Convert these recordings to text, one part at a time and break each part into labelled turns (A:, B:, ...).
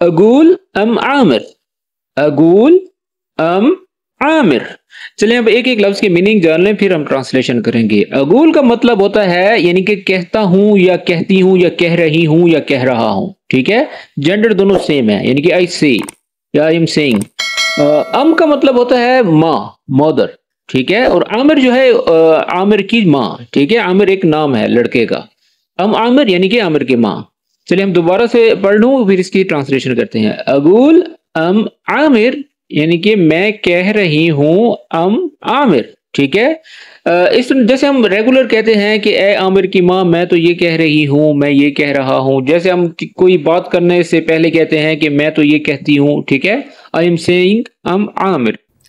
A: अगूल अम आमिर, अगूल अम आमिर। चलिए अब एक एक लफ्ज की मीनिंग जान लें, फिर हम ट्रांसलेशन करेंगे। अगूल का मतलब होता है यानी कि कहता हूं या कहती हूं या कह रही हूं या कह रहा हूं, ठीक है। जेंडर दोनों सेम है, यानी कि आई से या आई एम सेइंग। अम का मतलब होता है माँ, मदर, ठीक है। और आमिर जो है आमिर की माँ, ठीक है। आमिर एक नाम है लड़के का। अम आमिर यानी कि आमिर की माँ। चलिए हम दोबारा से पढ़ लूं, फिर इसकी ट्रांसलेशन करते हैं। अगूल अम आमिर यानी कि मैं कह रही हूं अम आमिर, ठीक है। इस जैसे हम रेगुलर कहते हैं कि ए आमिर की माँ मैं तो ये कह रही हूं, मैं ये कह रहा हूं। जैसे हम कोई बात करने से पहले कहते हैं कि मैं तो ये कहती हूं, ठीक है। आई एम सेइंग अम आमिर।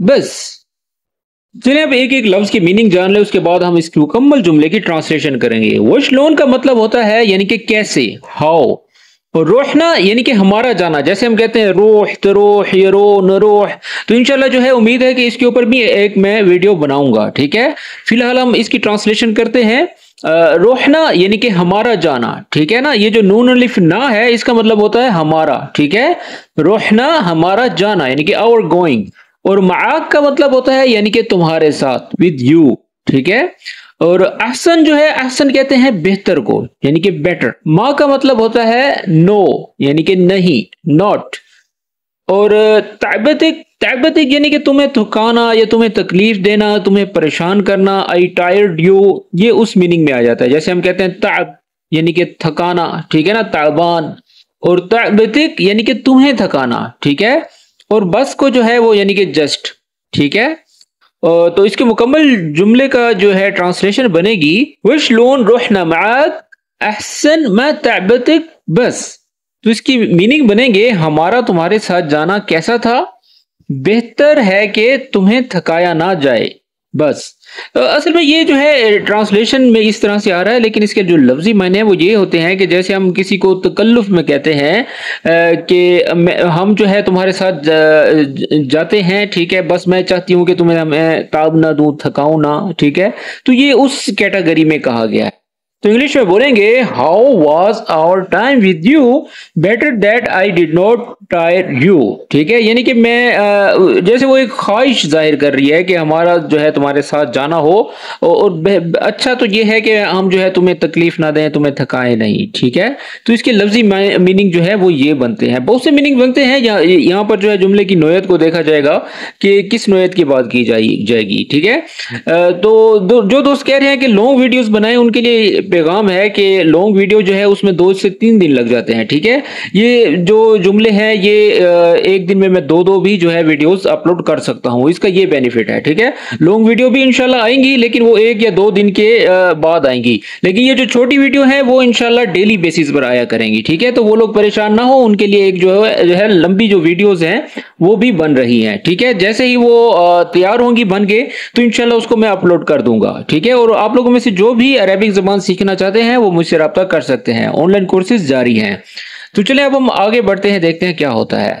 A: बस। चलिए अब एक एक लफ्ज की मीनिंग जान ले, उसके बाद हम इसकी मुकम्मल जुमले की ट्रांसलेशन करेंगे। वशलोन का मतलब होता है यानी कि कैसे, हाउ। और रोहना यानी कि हमारा जाना, जैसे हम कहते हैं रोह तरोह ये रो नरोह। तो इंशाल्लाह जो है उम्मीद है कि इसके ऊपर भी एक मैं वीडियो बनाऊंगा, ठीक है। फिलहाल हम इसकी ट्रांसलेशन करते हैं। रोहना यानी कि हमारा जाना, ठीक है ना। ये जो नून अलिफ ना है इसका मतलब होता है हमारा, ठीक है। रोहना हमारा जाना यानी कि आवर गोइंग। और माक का मतलब होता है यानी कि तुम्हारे साथ, विद यू, ठीक है। और अहसन जो है, अहसन कहते हैं बेहतर को, यानी कि बेटर। माँ का मतलब होता है नो यानी कि नहीं, नॉट। और ताबतिक, ताबतिक यानी कि तुम्हें थकाना या तुम्हें तकलीफ देना, तुम्हें परेशान करना। आई टायर्ड यू, ये उस मीनिंग में आ जाता है। जैसे हम कहते हैं ताब यानी कि थकाना, ठीक है ना, ताबान। और ताबतिक यानी कि तुम्हें थकाना, ठीक है। और बस को जो है वो यानी कि जस्ट, ठीक है। तो इसके मुकम्मल जुमले का जो है ट्रांसलेशन बनेगी वशलोन रोहना माक अहसन मा ताबतिक बस। तो इसकी मीनिंग बनेंगे हमारा तुम्हारे साथ जाना कैसा था, बेहतर है कि तुम्हें थकाया ना जाए, बस। असल में ये जो है ट्रांसलेशन में इस तरह से आ रहा है, लेकिन इसके जो लफ्जी मायने वो ये होते हैं कि जैसे हम किसी को तकल्लुफ में कहते हैं कि हम जो है तुम्हारे साथ जाते हैं, ठीक है, बस मैं चाहती हूँ कि तुम्हें मैं ताब ना दूं, थकाऊं ना, ठीक है। तो ये उस कैटेगरी में कहा गया है। तो इंग्लिश में बोलेंगे how was our time with you, better that I did not tire you, ठीक है। यानी कि मैं जैसे वो एक ख्वाहिश जाहिर कर रही है कि हमारा जो है तुम्हारे साथ जाना हो, और अच्छा तो ये है कि हम जो है तुम्हें तकलीफ ना दें, तुम्हें थकाएं नहीं, ठीक है। तो इसके लफ्जी मीनिंग जो है वो ये बनते हैं, बहुत से मीनिंग बनते हैं। यहाँ पर जो है जुमले की नोयत को देखा जाएगा कि किस नोयत की बात की जाएगी, ठीक है। तो जो दोस्त कह रहे हैं कि लॉन्ग वीडियोस बनाएं, उनके लिए पैगाम है कि लॉन्ग वीडियो जो है उसमें 2 से 3 दिन लग जाते हैं, ठीक है। ये जो जुमले हैं ये एक दिन में मैं 2 भी जो है वीडियोस अपलोड कर सकता हूं, इसका ये बेनिफिट है, ठीक है। लॉन्ग वीडियो भी इंशाल्लाह आएंगी, लेकिन वो 1 या 2 दिन के बाद आएंगी। लेकिन ये जो छोटी वीडियो है वो इंशाल्लाह डेली बेसिस पर आया करेंगी, ठीक है। तो वो लोग परेशान ना हो, उनके लिए एक जो है लंबी जो वीडियोज हैं वो भी बन रही हैं, ठीक है। जैसे ही वो तैयार होंगी बन के, तो इंशाल्लाह उसको मैं अपलोड कर दूंगा, ठीक है। और आप लोगों में से जो भी अरेबिक ज़बान सीखना चाहते हैं वो मुझसे राब्ता कर सकते हैं, ऑनलाइन कोर्सेज जारी हैं। तो चलिए अब हम आगे बढ़ते हैं, देखते हैं क्या होता है।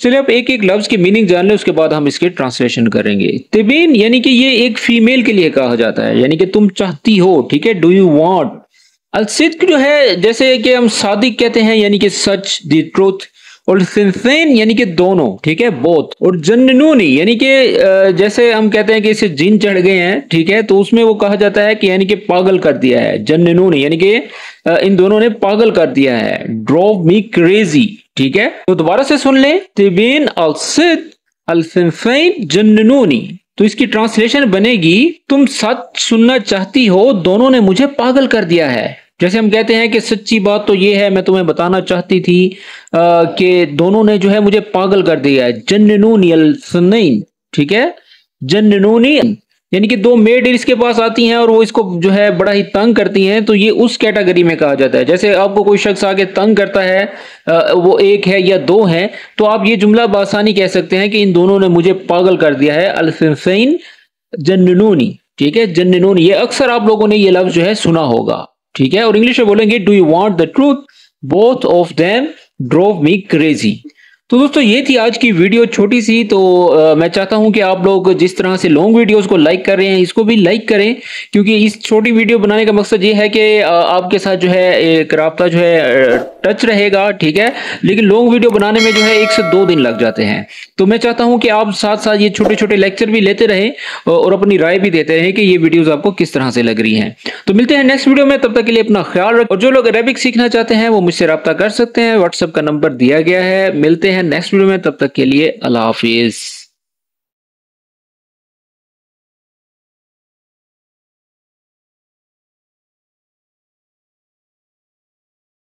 A: चलिए अब एक एक लफ्ज की मीनिंग जान लें, उसके बाद हम इसके ट्रांसलेशन करेंगे। तिबीन यानी कि ये एक फीमेल के लिए कहा जाता है, यानी कि तुम चाहती हो, ठीक है, डू यू वांट। अलसिद्क जो है जैसे कि हम सादिक कहते हैं, यानी कि सच, द ट्रूथ। और सिंसेन यानी कि दोनों, ठीक है, बोथ। और जन्नूनी यानी कि जैसे हम कहते हैं कि इसे जिन चढ़ गए हैं, ठीक है, तो उसमें वो कहा जाता है कि यानी कि पागल कर दिया है। जन्नूनी यानी कि इन दोनों ने पागल कर दिया है, ड्रोव मी क्रेजी, ठीक है। तो दोबारा से सुन लें, तिबीन अलसिद अलसिंसेन जन्नूनी। तो इसकी ट्रांसलेशन बनेगी तुम सच सुनना चाहती हो, दोनों ने मुझे पागल कर दिया है। जैसे हम कहते हैं कि सच्ची बात तो ये है, मैं तुम्हें बताना चाहती थी कि दोनों ने जो है मुझे पागल कर दिया है। जन्नूनी अलसनैन, ठीक है, जन्नूनी यानी कि दो मेड इसके पास आती हैं और वो इसको जो है बड़ा ही तंग करती हैं, तो ये उस कैटेगरी में कहा जाता है। जैसे आपको कोई शख्स आके तंग करता है, वो एक है या दो है, तो आप ये जुमला बासानी कह सकते हैं कि इन दोनों ने मुझे पागल कर दिया है। अल-सिनफ़ैन जन्नूनी, ठीक है, जन्नूनी, ये अक्सर आप लोगों ने ये लफ्ज जो है सुना होगा, ठीक है। और इंग्लिश में बोलेंगे do you want the truth, both of them drove me crazy. तो दोस्तों ये थी आज की वीडियो छोटी सी। तो मैं चाहता हूं कि आप लोग जिस तरह से लॉन्ग वीडियोस को लाइक कर रहे हैं, इसको भी लाइक करें, क्योंकि इस छोटी वीडियो बनाने का मकसद ये है कि आपके साथ जो है एक राब्ता जो है टच रहेगा, ठीक है। लेकिन लॉन्ग वीडियो बनाने में जो है 1 से 2 दिन लग जाते हैं। तो मैं चाहता हूं कि आप साथ साथ ये छोटे छोटे लेक्चर भी लेते रहें और अपनी राय भी देते रहें कि ये वीडियोस आपको किस तरह से लग रही हैं। तो मिलते हैं नेक्स्ट वीडियो में, तब तक के लिए अपना ख्याल रखें। और जो लोग अरेबिक सीखना चाहते हैं वो मुझसे राब्ता कर सकते हैं, व्हाट्सएप का नंबर दिया गया है। मिलते हैं नेक्स्ट वीडियो में, तब तक के लिए अल्लाह हाफिज।